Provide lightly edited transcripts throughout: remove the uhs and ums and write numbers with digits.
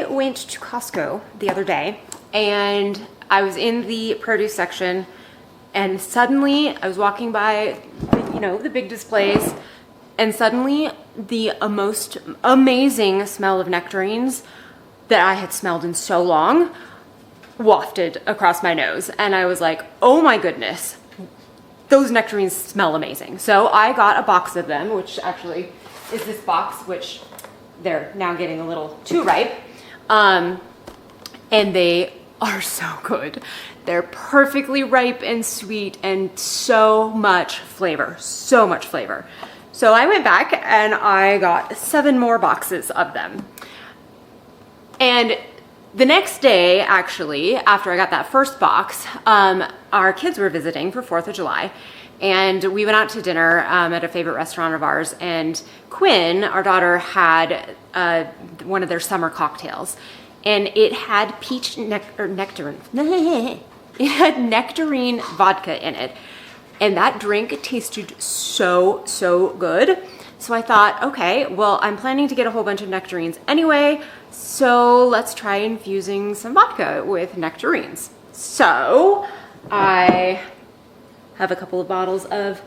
I went to Costco the other day and I was in the produce section, and suddenly I was walking by, the big displays, and suddenly the most amazing smell of nectarines that I had smelled in so long wafted across my nose. And I was like, oh my goodness, those nectarines smell amazing. So I got a box of them, which actually is this box, which they're now getting a little too ripe. And they are so good. They're perfectly ripe and sweet and so much flavor, so much flavor. So I went back and I got 7 more boxes of them. And the next day, actually, after I got that first box, our kids were visiting for 4th of July. And we went out to dinner at a favorite restaurant of ours. And Quinn, our daughter, had one of their summer cocktails. And it had nectarine. It had nectarine vodka in it. And that drink tasted so good. So I thought, okay, well, I'm planning to get a whole bunch of nectarines anyway, so let's try infusing some vodka with nectarines. So I have a couple of bottles of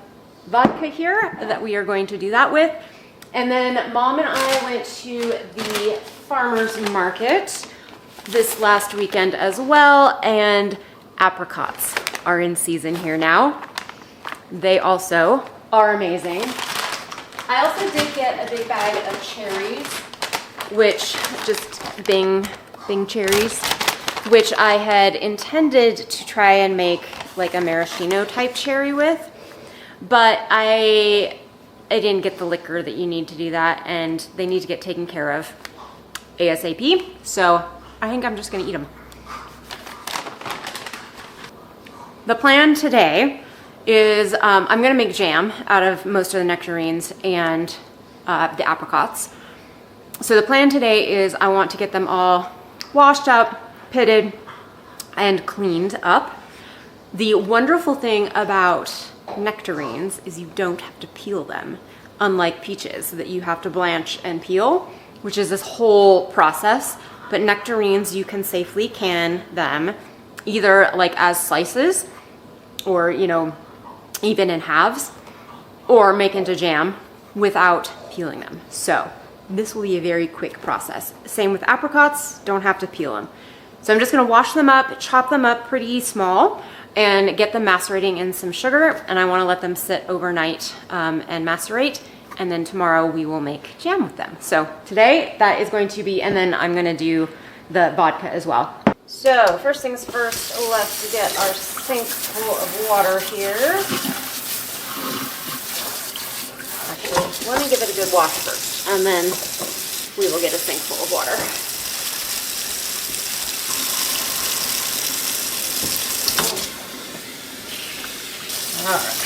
vodka here that we are going to do that with. And then Mom and I went to the farmer's market this last weekend as well, and apricots are in season here now. They also are amazing. I also did get a big bag of cherries, which just Bing cherries, which I had intended to try and make like a maraschino type cherry with, but I didn't get the liquor that you need to do that, and they need to get taken care of ASAP. So I think I'm just gonna eat them. The plan today is I'm gonna make jam out of most of the nectarines and the apricots. So the plan today is I want to get them all washed up, pitted, and cleaned up. The wonderful thing about nectarines is you don't have to peel them, unlike peaches that you have to blanch and peel, which is this whole process. But nectarines, you can safely can them either like as slices or, even in halves, or make into jam without peeling them. So this will be a very quick process. Same with apricots, don't have to peel them. So I'm just gonna wash them up, chop them up pretty small, and get them macerating in some sugar. And I wanna let them sit overnight and macerate. And then tomorrow we will make jam with them. So today that is going to be, and then I'm gonna do the vodka as well. So first things first, let's get our sink full of water here. Actually, let me give it a good wash first, and then we will get a sink full of water. All right.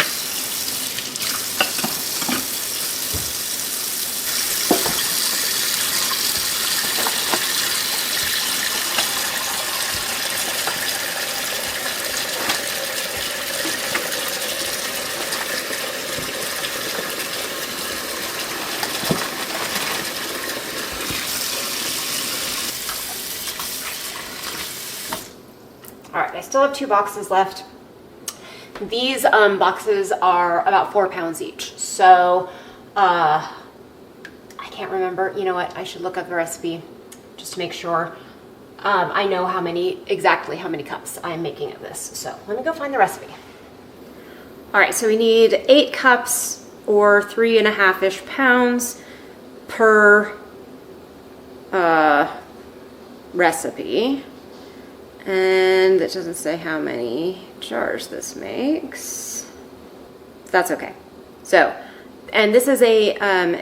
All right, I still have 2 boxes left. These boxes are about 4 pounds each. So I can't remember. You know what? I should look up the recipe just to make sure I know exactly how many cups I'm making of this. So let me go find the recipe. All right, so we need 8 cups or 3.5-ish pounds per recipe. And it doesn't say how many jars this makes. That's okay. So, and this is a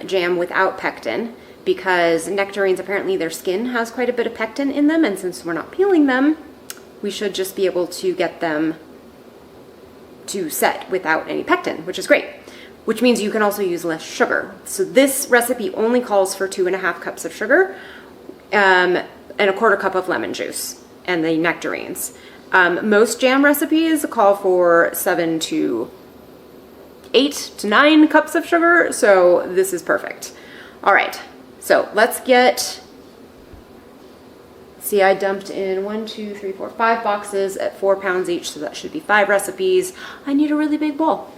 jam without pectin, because nectarines, apparently their skin has quite a bit of pectin in them, and since we're not peeling them, we should just be able to get them to set without any pectin, which is great. Which means you can also use less sugar. So this recipe only calls for 2.5 cups of sugar and a 1/4 cup of lemon juice and the nectarines. Most jam recipes call for 7 to 8 to 9 cups of sugar, so this is perfect. All right, so let's get See, I dumped in 1, 2, 3, 4, 5 boxes at 4 pounds each, so that should be 5 recipes. I need a really big bowl.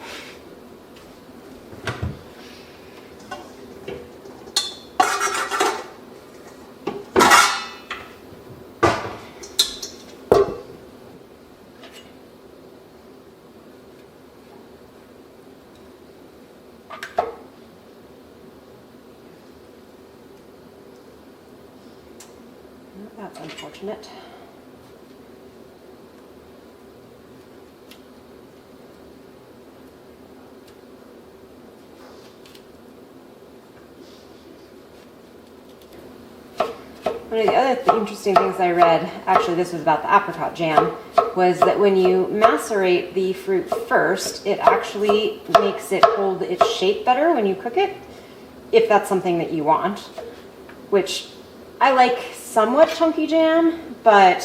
That's unfortunate. One of the other interesting things I read, actually this was about the apricot jam, was that when you macerate the fruit first, it actually makes it hold its shape better when you cook it, if that's something that you want, which I like somewhat chunky jam, but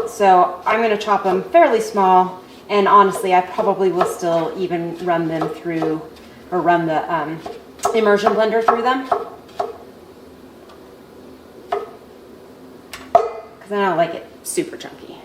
so I'm going to chop them fairly small, and honestly I probably will still even run them through, or run the immersion blender through them, because I don't like it super chunky.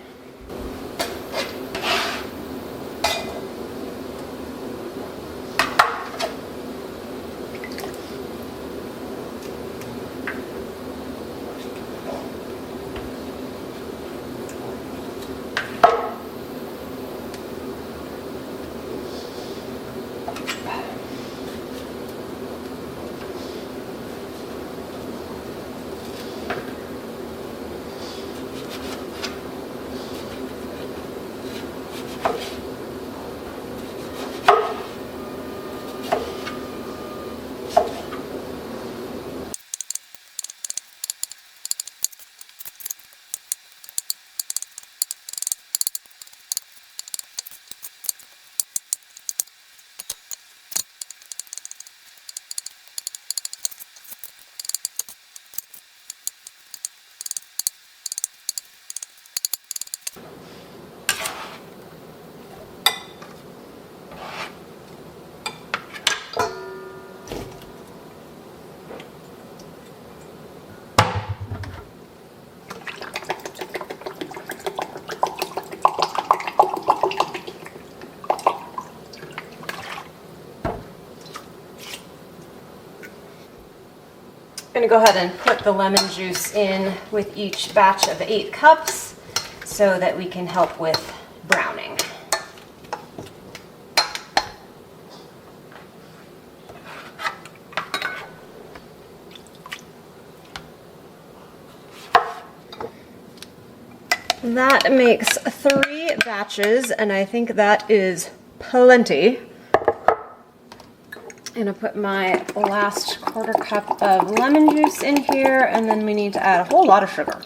I'm going to go ahead and put the lemon juice in with each batch of 8 cups so that we can help with browning. That makes 3 batches, and I think that is plenty. I'm going to put my last 1/4 cup of lemon juice in here, and then we need to add a whole lot of sugar,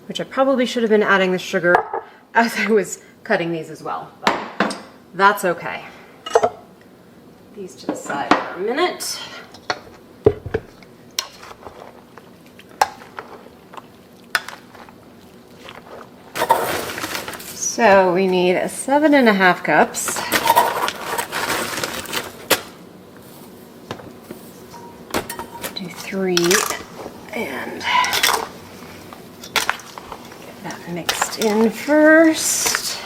which I probably should have been adding the sugar as I was cutting these as well, but that's okay. Put these to the side for a minute. So we need 7.5 cups. Do 3 and get that mixed in first.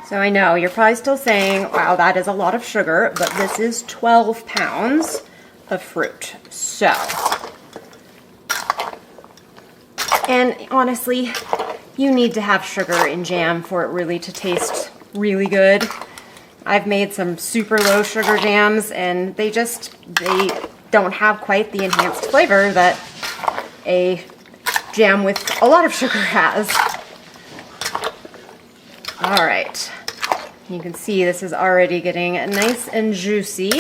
So I know you're probably still saying, wow, that is a lot of sugar, but this is 12 pounds of fruit. So, and honestly, you need to have sugar in jam for it really to taste really good. I've made some super low sugar jams, and they don't have quite the enhanced flavor that a jam with a lot of sugar has. All right, you can see this is already getting nice and juicy.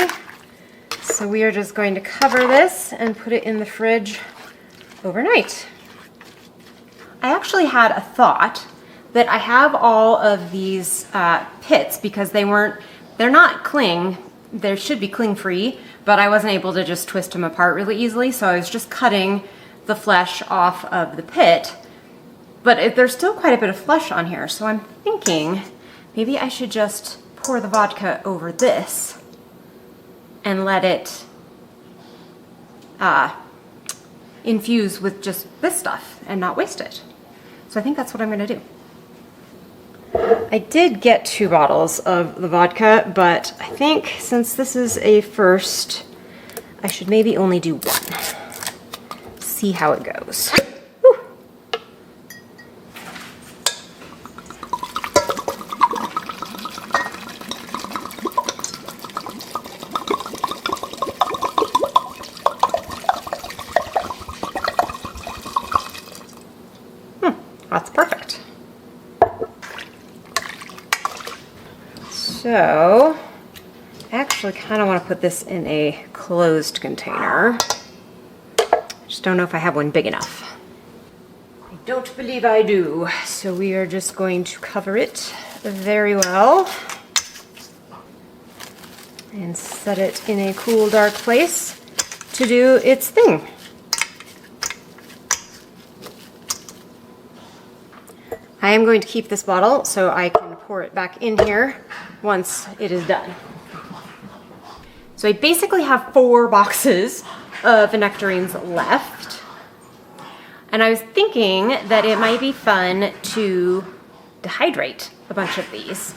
So we are just going to cover this and put it in the fridge overnight. I actually had a thought that I have all of these pits because they're not cling They should be cling-free, but I wasn't able to just twist them apart really easily, so I was just cutting the flesh off of the pit. But there's still quite a bit of flesh on here, so I'm thinking maybe I should just pour the vodka over this and let it infuse with just this stuff and not waste it. So I think that's what I'm gonna do. I did get 2 bottles of the vodka, but I think since this is a first, I should maybe only do 1. See how it goes. Whew. That's perfect. So, I actually kind of want to put this in a closed container. I just don't know if I have one big enough. I don't believe I do. So we are just going to cover it very well and set it in a cool, dark place to do its thing. I am going to keep this bottle so I can pour it back in here once it is done. So I basically have 4 boxes of nectarines left. And I was thinking that it might be fun to dehydrate a bunch of these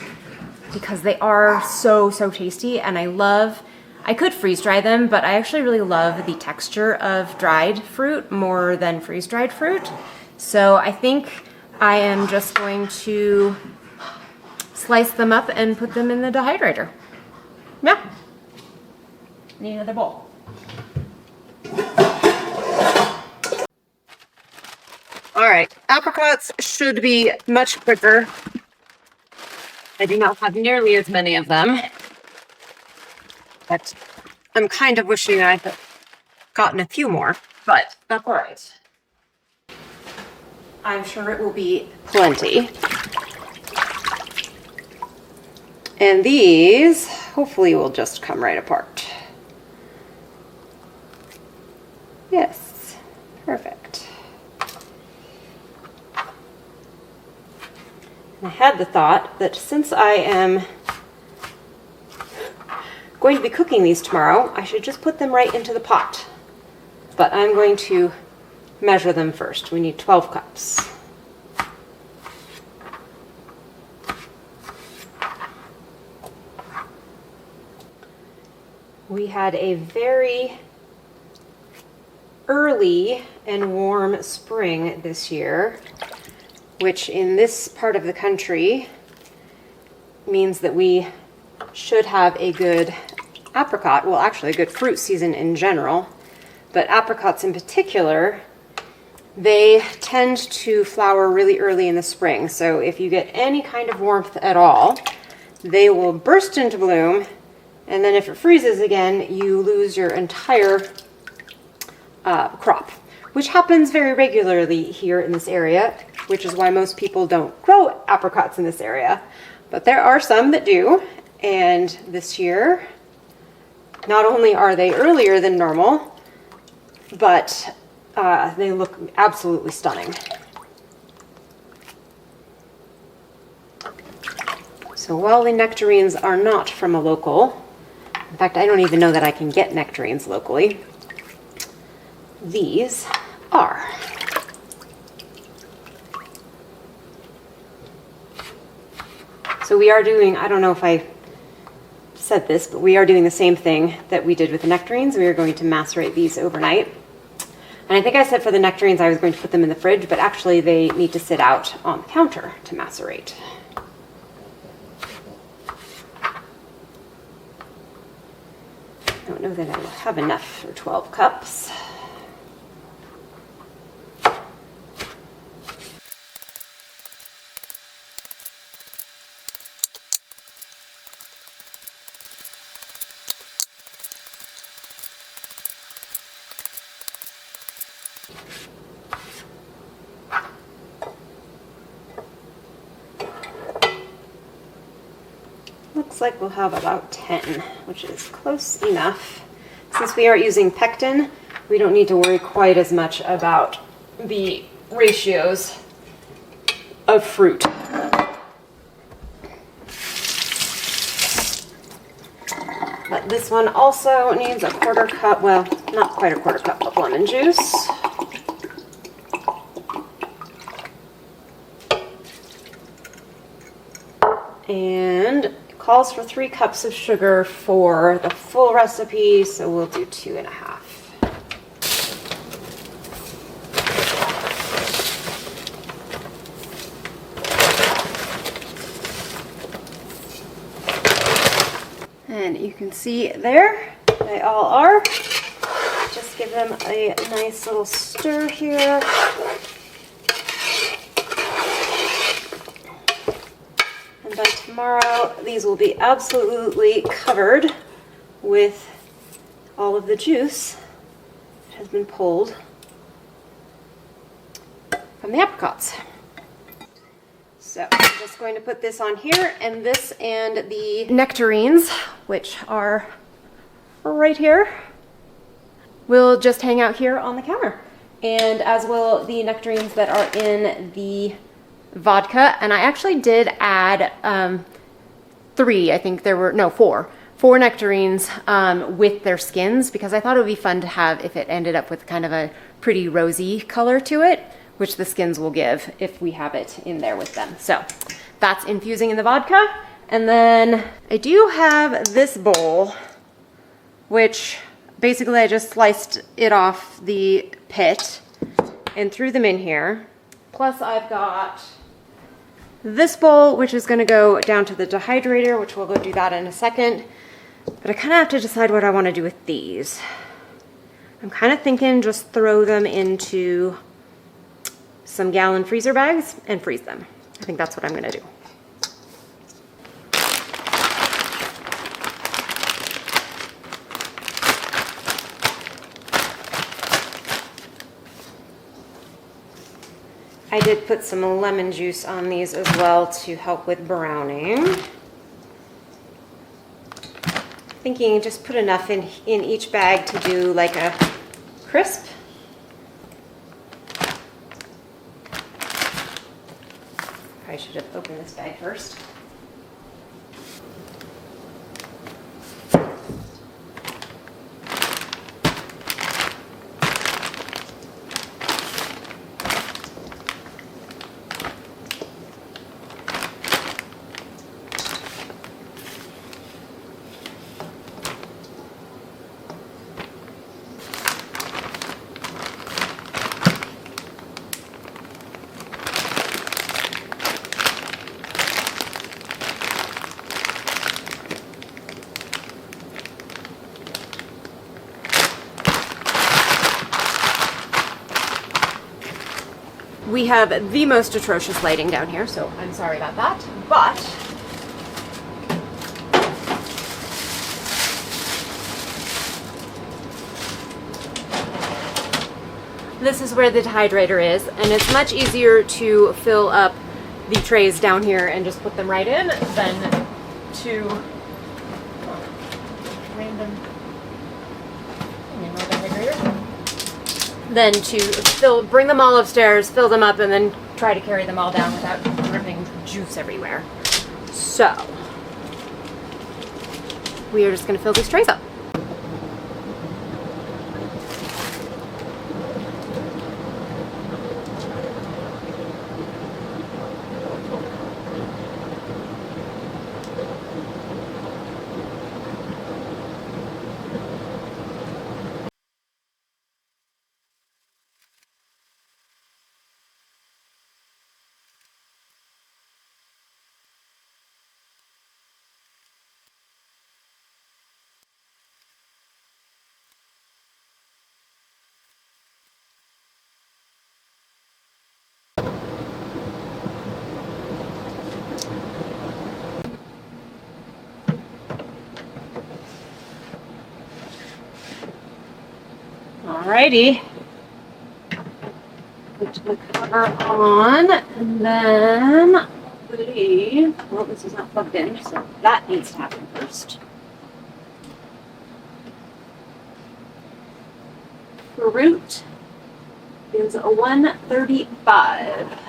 because they are so tasty, and I could freeze dry them, but I actually really love the texture of dried fruit more than freeze-dried fruit. So I think I am just going to slice them up and put them in the dehydrator. Yeah. Need another bowl. All right, apricots should be much quicker. I do not have nearly as many of them, but I'm kind of wishing I had gotten a few more, but that's all right. I'm sure it will be plenty. And these hopefully will just come right apart. Yes, perfect. And I had the thought that since I am going to be cooking these tomorrow, I should just put them right into the pot. But I'm going to measure them first. We need 12 cups. We had a very early and warm spring this year, which in this part of the country means that we should have a good apricot, well actually a good fruit season in general, but apricots in particular, they tend to flower really early in the spring. So if you get any kind of warmth at all, they will burst into bloom, and then if it freezes again, you lose your entire crop, which happens very regularly here in this area, which is why most people don't grow apricots in this area. But there are some that do, and this year, not only are they earlier than normal, but they look absolutely stunning. So while the nectarines are not from a local, in fact, I don't even know that I can get nectarines locally, these are. So we are doing, I don't know if I said this, but we are doing the same thing that we did with the nectarines. We are going to macerate these overnight. And I think I said for the nectarines I was going to put them in the fridge, but actually they need to sit out on the counter to macerate. I don't know that I will have enough for 12 cups. Looks like we'll have about 10, which is close enough. Since we are using pectin, we don't need to worry quite as much about the ratios of fruit. But this one also needs a 1/4 cup, well, not quite a 1/4 cup of lemon juice. And it calls for 3 cups of sugar for the full recipe, so we'll do 2.5. And you can see there, they all are. Just give them a nice little stir here. And by tomorrow, these will be absolutely covered with all of the juice that has been pulled from the apricots. So I'm just going to put this on here, and this and the nectarines, which are right here, will just hang out here on the counter. And as will the nectarines that are in the vodka. And I actually did add 3, I think there were, no, 4 nectarines with their skins, because I thought it would be fun to have if it ended up with kind of a pretty rosy color to it, which the skins will give if we have it in there with them. So that's infusing in the vodka. And then I do have this bowl, which basically I just sliced it off the pit and threw them in here. Plus I've got this bowl, which is gonna go down to the dehydrator, which we'll go do that in a second. But I kind of have to decide what I want to do with these. I'm kind of thinking just throw them into some gallon freezer bags and freeze them. I think that's what I'm gonna do. I did put some lemon juice on these as well to help with browning. Thinking just put enough in each bag to do like a crisp. I should have opened this bag first. We have the most atrocious lighting down here, so I'm sorry about that, but this is where the dehydrator is, and it's much easier to fill up the trays down here and just put them right in than to bring them all upstairs, fill them up, and then try to carry them all down without dripping juice everywhere. So we are just going to fill these trays up. Alrighty, put the cover on, and then probably, well, this is not plugged in, so that needs to happen first. Fruit is a 135.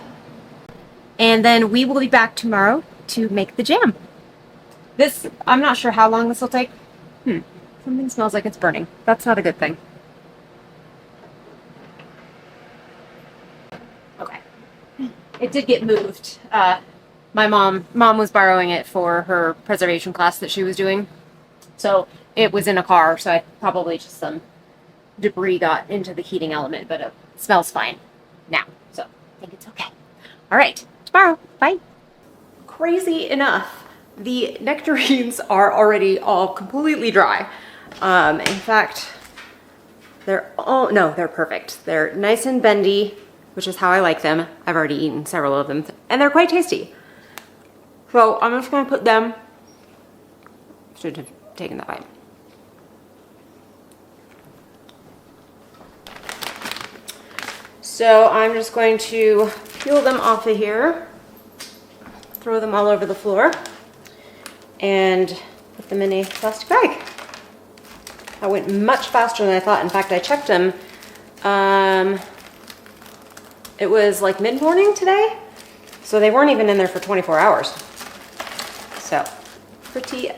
And then we will be back tomorrow to make the jam. This, I'm not sure how long this will take. Something smells like it's burning. That's not a good thing. Okay. It did get moved. My mom was borrowing it for her preservation class that she was doing. So it was in a car, so I probably just some debris got into the heating element, but it smells fine now. So I think it's okay. All right, tomorrow. Bye. Crazy enough, the nectarines are already all completely dry. In fact, they're perfect. They're nice and bendy, which is how I like them. I've already eaten several of them, and they're quite tasty. So I'm just gonna put them, should have taken that bite. So I'm just going to peel them off of here, throw them all over the floor, and put them in a plastic bag. That went much faster than I thought. In fact, I checked them. It was like mid-morning today, so they weren't even in there for 24 hours. So, pretty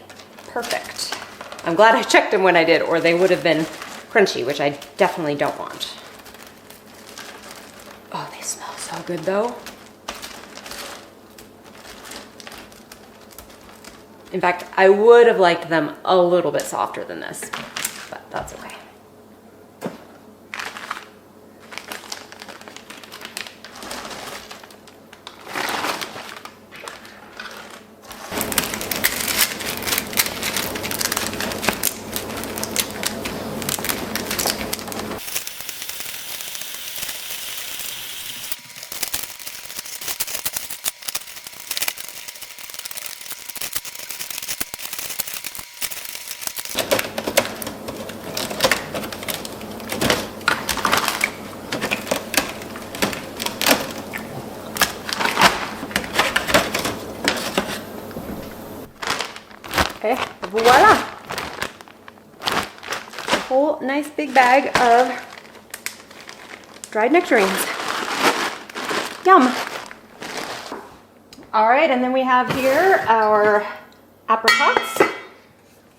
perfect. I'm glad I checked them when I did, or they would have been crunchy, which I definitely don't want. Oh, they smell so good though. In fact, I would have liked them a little bit softer than this, but that's okay. Okay, voila! A whole nice big bag of dried nectarines. Yum! All right, and then we have here our apricots,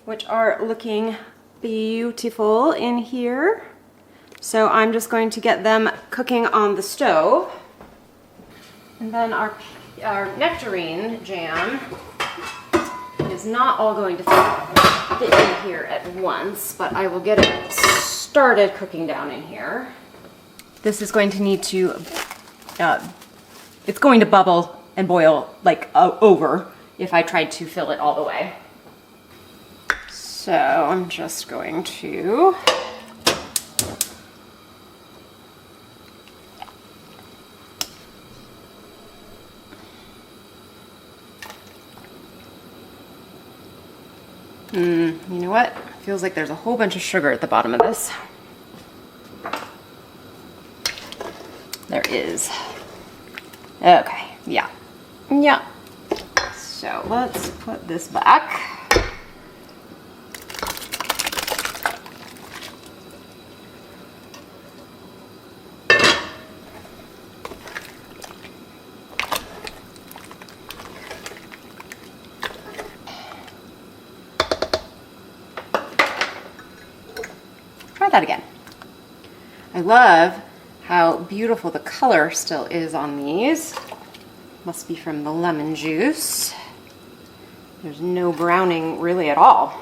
which are looking beautiful in here. So I'm just going to get them cooking on the stove. And then our nectarine jam is not all going to fit in here at once, but I will get it started cooking down in here. This is going to need to, it's going to bubble and boil like over if I tried to fill it all the way. So I'm just going to you know what? Feels like there's a whole bunch of sugar at the bottom of this. There is. Okay, yeah. Yeah. So let's put this back. Try that again. I love how beautiful the color still is on these. Must be from the lemon juice. There's no browning really at all.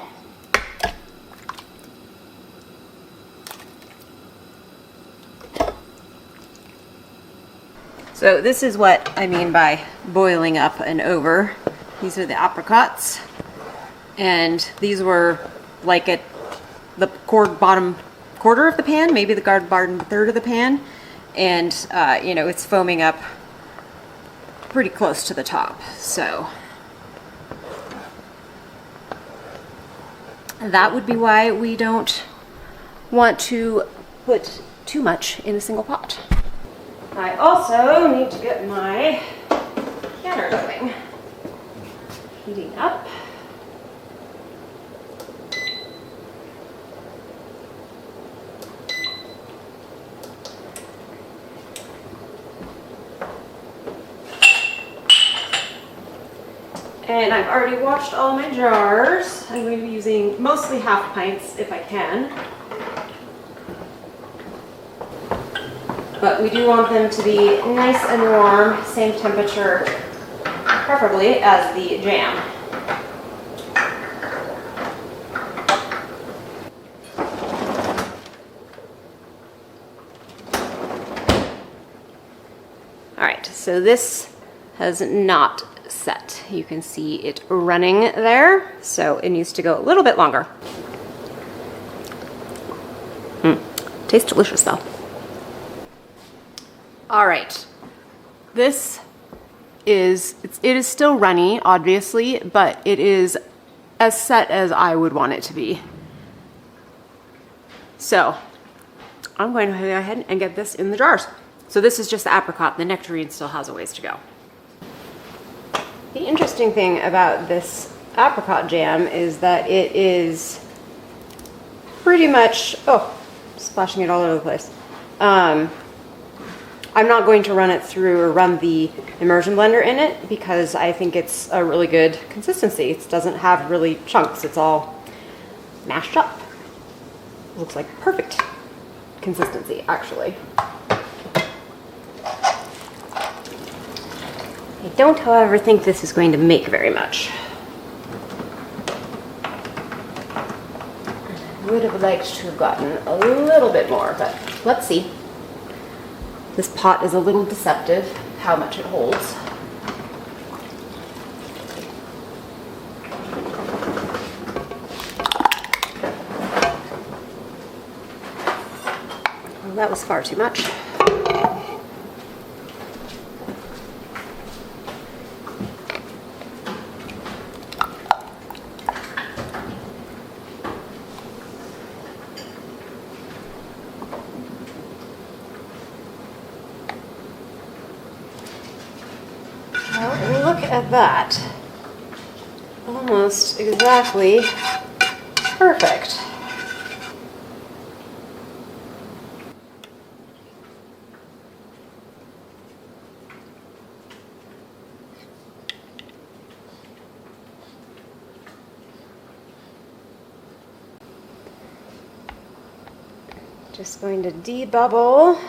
So this is what I mean by boiling up and over. These are the apricots. And these were like at the bottom quarter of the pan, maybe the bottom third of the pan. And, you know, it's foaming up pretty close to the top. So that would be why we don't want to put too much in a single pot. I also need to get my canner doing? Heating up. And I've already washed all my jars. I'm going to be using mostly half pints if I can. But we do want them to be nice and warm, same temperature, preferably as the jam. All right, so this has not set. You can see it running there, so it needs to go a little bit longer. Tastes delicious though. All right, this is, it is still runny, obviously, but it is as set as I would want it to be. So I'm going to go ahead and get this in the jars. So this is just the apricot. The nectarine still has a ways to go. The interesting thing about this apricot jam is that it is pretty much, oh, splashing it all over the place. I'm not going to run it through or run the immersion blender in it because I think it's a really good consistency. It doesn't have really chunks. It's all mashed up. It looks like perfect consistency, actually. I don't, however, think this is going to make very much. I would have liked to have gotten a little bit more, but let's see. This pot is a little deceptive, how much it holds. Well, that was far too much. Look at that. Almost exactly perfect. Just going to debubble.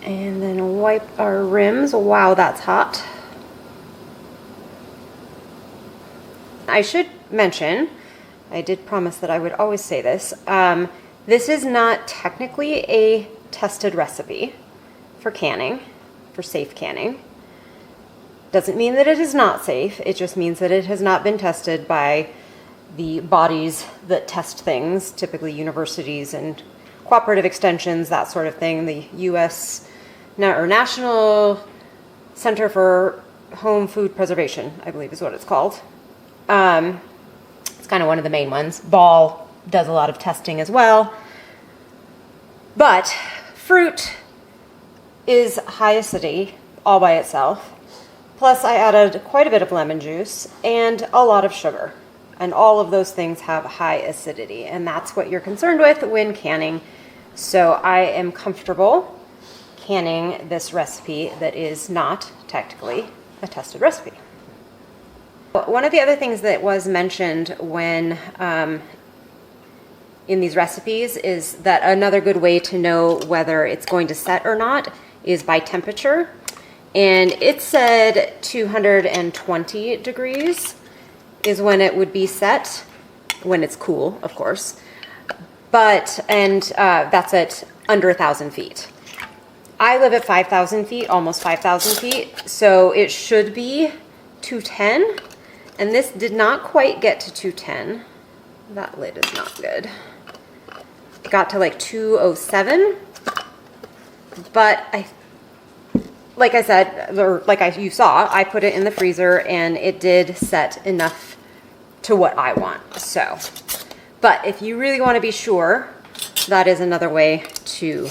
And then wipe our rims. Wow, that's hot. I should mention, I did promise that I would always say this, this is not technically a tested recipe for canning, for safe canning. Doesn't mean that it is not safe, it just means that it has not been tested by the bodies that test things, typically universities and cooperative extensions, that sort of thing, the U.S. or National Center for Home Food Preservation, I believe is what it's called. It's kind of one of the main ones. Ball does a lot of testing as well. But fruit is high acidity all by itself. Plus I added quite a bit of lemon juice and a lot of sugar. And all of those things have high acidity. And that's what you're concerned with when canning. So I am comfortable canning this recipe that is not technically a tested recipe. One of the other things that was mentioned when in these recipes is that another good way to know whether it's going to set or not is by temperature. And it said 220 degrees is when it would be set, when it's cool, of course. But, that's at under 1,000 feet. I live at 5,000 feet, almost 5,000 feet, so it should be 210. And this did not quite get to 210. That lid is not good. It got to like 207. But like I said, or like you saw, I put it in the freezer and it did set enough to what I want. So, but if you really want to be sure, which that is another way to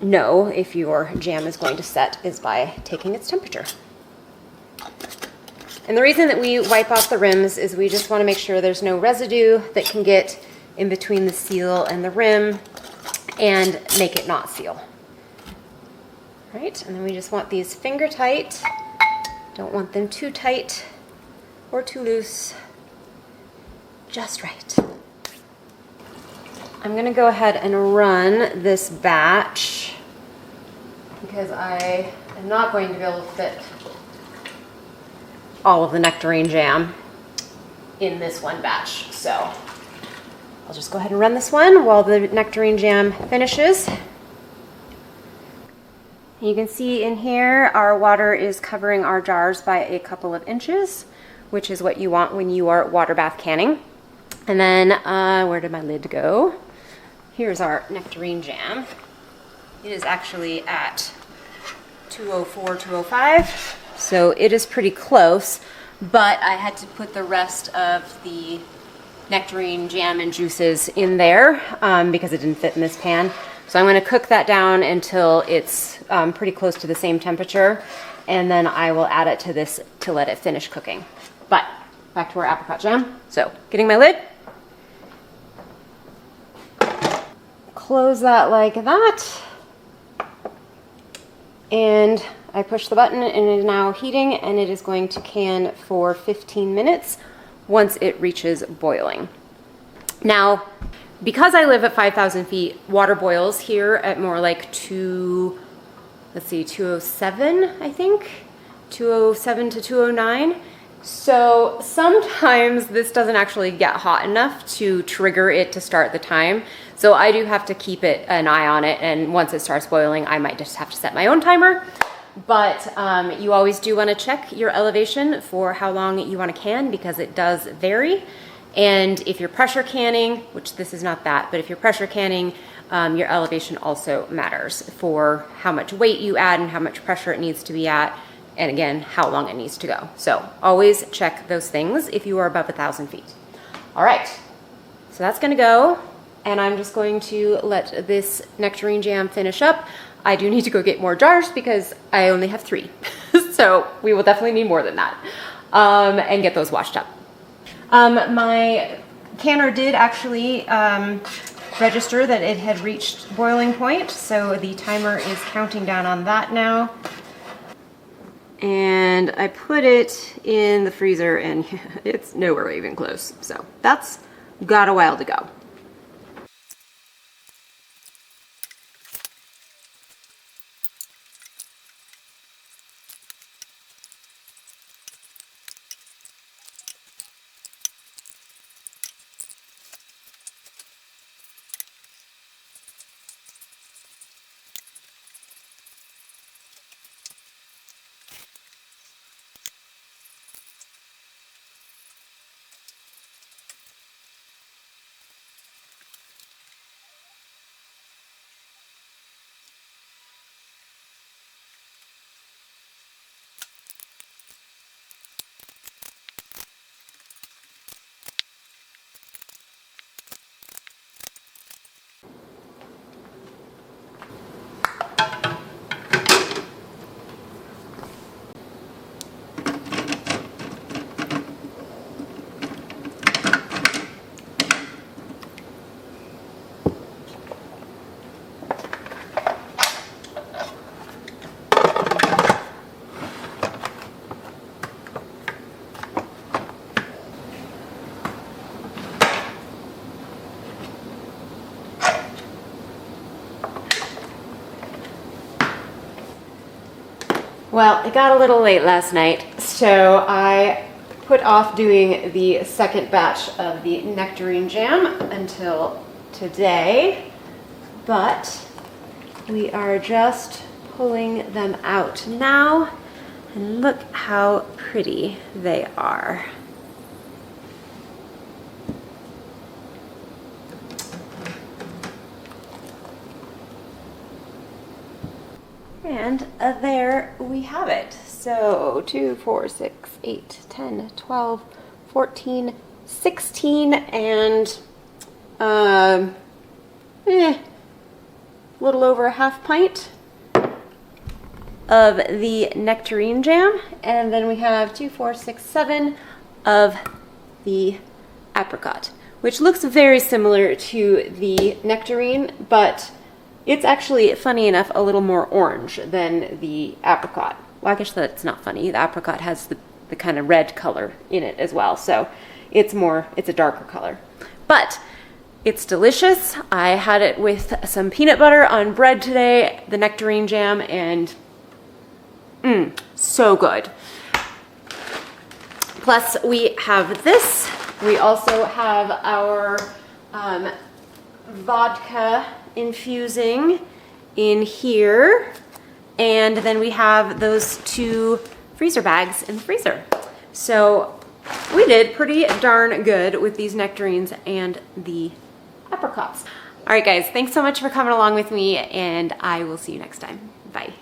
know if your jam is going to set, is by taking its temperature. And the reason that we wipe off the rims is we just want to make sure there's no residue that can get in between the seal and the rim and make it not seal. Right, and then we just want these finger tight. Don't want them too tight or too loose. Just right. I'm gonna go ahead and run this batch because I am not going to be able to fit all of the nectarine jam in this one batch. So I'll just go ahead and run this one while the nectarine jam finishes. You can see in here our water is covering our jars by a couple of inches, which is what you want when you are water bath canning. And then, where did my lid go? Here's our nectarine jam. It is actually at 204, 205. So it is pretty close, but I had to put the rest of the nectarine jam and juices in there because it didn't fit in this pan. So I'm going to cook that down until it's pretty close to the same temperature, and then I will add it to this to let it finish cooking. But back to our apricot jam. So getting my lid, close that like that, and I push the button and it is now heating, and it is going to can for 15 minutes once it reaches boiling. Now, because I live at 5,000 feet, water boils here at more like 207, I think, 207 to 209. So sometimes this doesn't actually get hot enough to trigger it to start the time. So I do have to keep an eye on it, and once it starts boiling, I might just have to set my own timer. But you always do want to check your elevation for how long you want to can, because it does vary. And if you're pressure canning, which this is not that, but if you're pressure canning, your elevation also matters for how much weight you add and how much pressure it needs to be at, and again, how long it needs to go. So always check those things if you are above 1,000 feet. All right, so that's gonna go, and I'm just going to let this nectarine jam finish up. I do need to go get more jars because I only have 3. So we will definitely need more than that, and get those washed up. My canner did actually register that it had reached boiling point, so the timer is counting down on that now. And I put it in the freezer, and it's nowhere even close. So that's got a while to go. Well, it got a little late last night, so I put off doing the second batch of the nectarine jam until today, but we are just pulling them out now, and look how pretty they are. And there we have it. So 2, 4, 6, 8, 10, 12, 14, 16, and a little over a half pint of the nectarine jam, and then we have 2, 4, 6, 7 of the apricot, which looks very similar to the nectarine, but it's actually, funny enough, a little more orange than the apricot. Well, I guess that's not funny. The apricot has the kind of red color in it as well, so it's a darker color. But it's delicious. I had it with some peanut butter on bread today, the nectarine jam, and so good. Plus we have this. We also have our vodka infusing in here. And then we have those 2 freezer bags in the freezer. So we did pretty darn good with these nectarines and the apricots. All right, guys, thanks so much for coming along with me, and I will see you next time. Bye.